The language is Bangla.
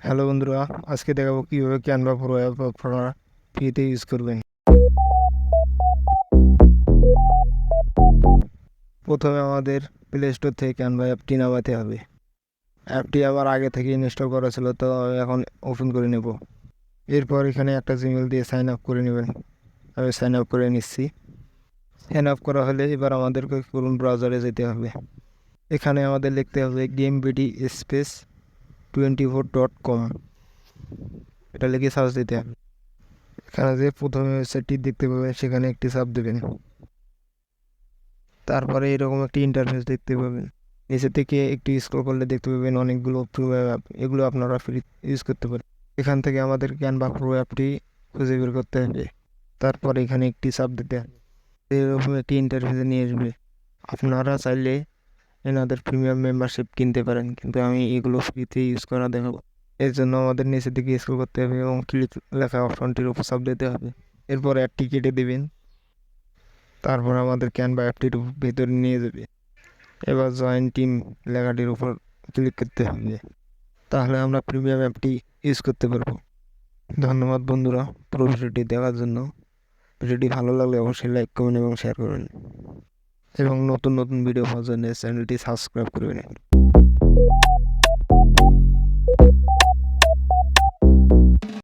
হ্যালো বন্ধুরা, আজকে দেখাবো কীভাবে ক্যানভা প্রো অ্যাপ আপনারা ফ্রিতে ইউজ করবেন। প্রথমে আমাদের প্লে স্টোর থেকে ক্যানভা অ্যাপটি নামাতে হবে। অ্যাপটি আবার আগে থেকে ইনস্টল করা ছিল, তো আমি এখন ওপেন করে নেব। এরপর এখানে একটা জিমেল দিয়ে সাইন আপ করে নেবেন। আমি সাইন আপ করে নিচ্ছি। সাইন আপ করা হলে এবার আমাদেরকে করুন ব্রাউজারে যেতে হবে। এখানে আমাদের লিখতে হবে গেমবিডি স্পেস 24.com, এটা লিখে সার্চ দিতে হবে। এখানে যে প্রথমে ওয়েবসাইটটি দেখতে পাবেন সেখানে একটি চাপ দেবেন। তারপরে এরকম একটি ইন্টারফেস দেখতে পাবেন। নিচে থেকে একটু স্ক্রল করলে দেখতে পাবেন অনেকগুলো প্রো অ্যাপ, এগুলো আপনারা ফ্রি ইউজ করতে পারেন। এখান থেকে আমাদের ক্যানভা প্রো অ্যাপটি খুঁজে বের করতে হবে। তারপরে এখানে একটি চাপ দিতে হবে। এরকম একটি ইন্টারফেসে নিয়ে আসবে। আপনারা চাইলে এনাদের প্রিমিয়াম মেম্বারশিপ কিনতে পারেন, কিন্তু আমি এগুলো ফ্রিতে ইউজ করা দেখাবো। এর জন্য আমাদের নিচের দিকে স্ক্রল করতে হবে এবং ক্লিক লেখা অপশনটির উপর চাপ দিতে হবে। এরপর অ্যাডটি কেটে দেবেন। তারপর আমাদের ক্যানভা অ্যাপটির ভেতরে নিয়ে যাবে। এবার জয়েন টিম লেখাটির উপর ক্লিক করতে হবে, তাহলে আমরা প্রিমিয়াম অ্যাপটি ইউজ করতে পারবো। ধন্যবাদ বন্ধুরা পুরো ভিডিওটি দেখার জন্য। ভিডিওটি ভালো লাগলে অবশ্যই লাইক করবেন এবং শেয়ার করবেন, এবং নতুন নতুন ভিডিও পাওয়ার জন্য চ্যানেলটি সাবস্ক্রাইব করবেন।